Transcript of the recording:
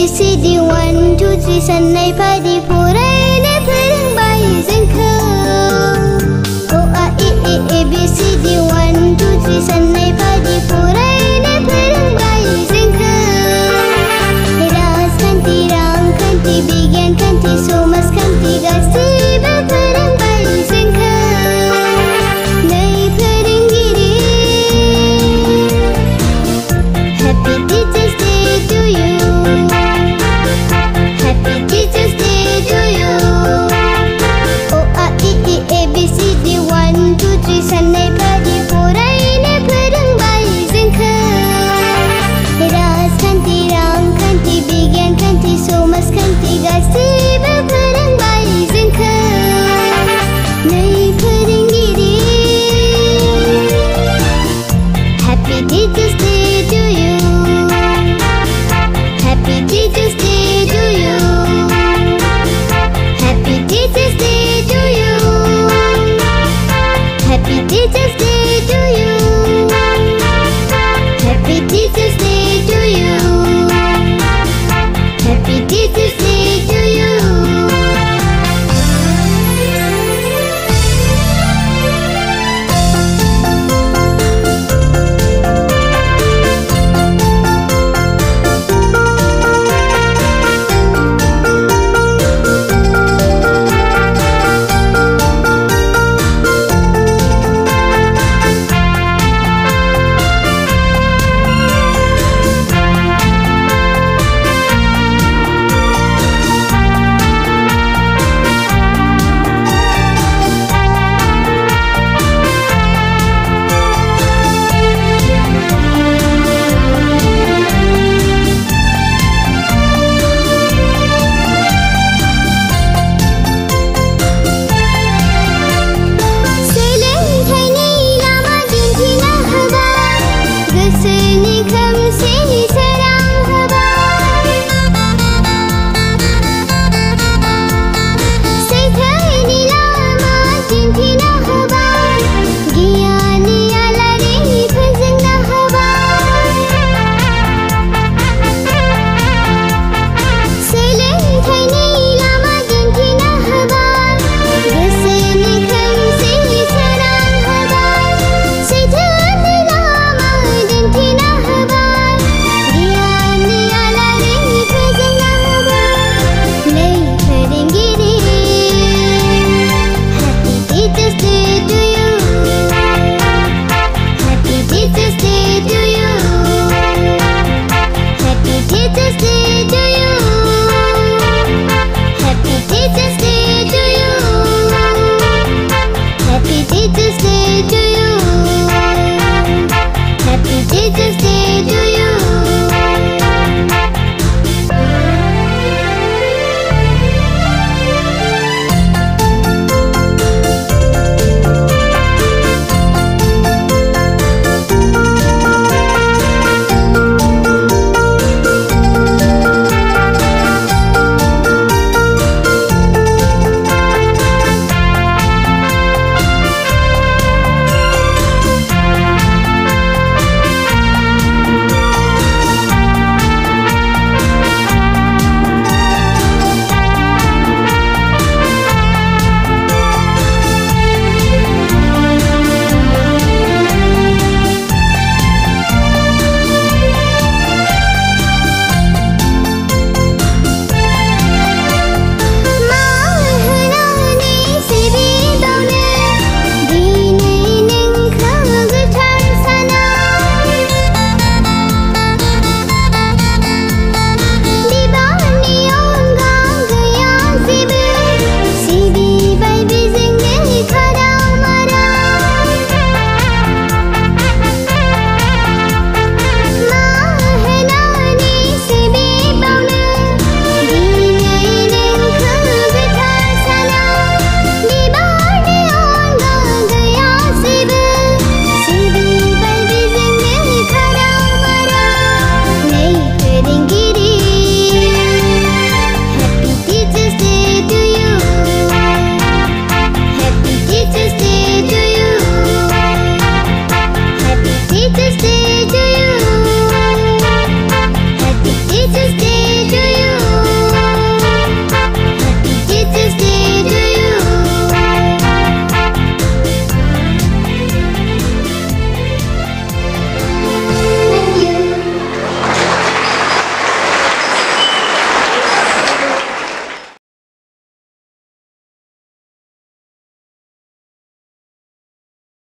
C D 1 2 3 Sanai padi furaina foरोंबाय जोंखौ O A E E A B C D 1 2 3 Sanai padi furaina फोरोंबाय जोंखौ राजखान्थि रांखान्थि बिगियान खान्थि समाजखान्थि गासैबो फोरोंबाय जोंखौ नै फोरोंगिरि Happy Teachers Day to you Happy Teachers Day to you O A E E A B C D 1 2 3 Sanai padi furaina फोरोंबाय जोंखौ राजखान्थि रांखान्थि बिगियान खान्थि समाजखान्थि गासै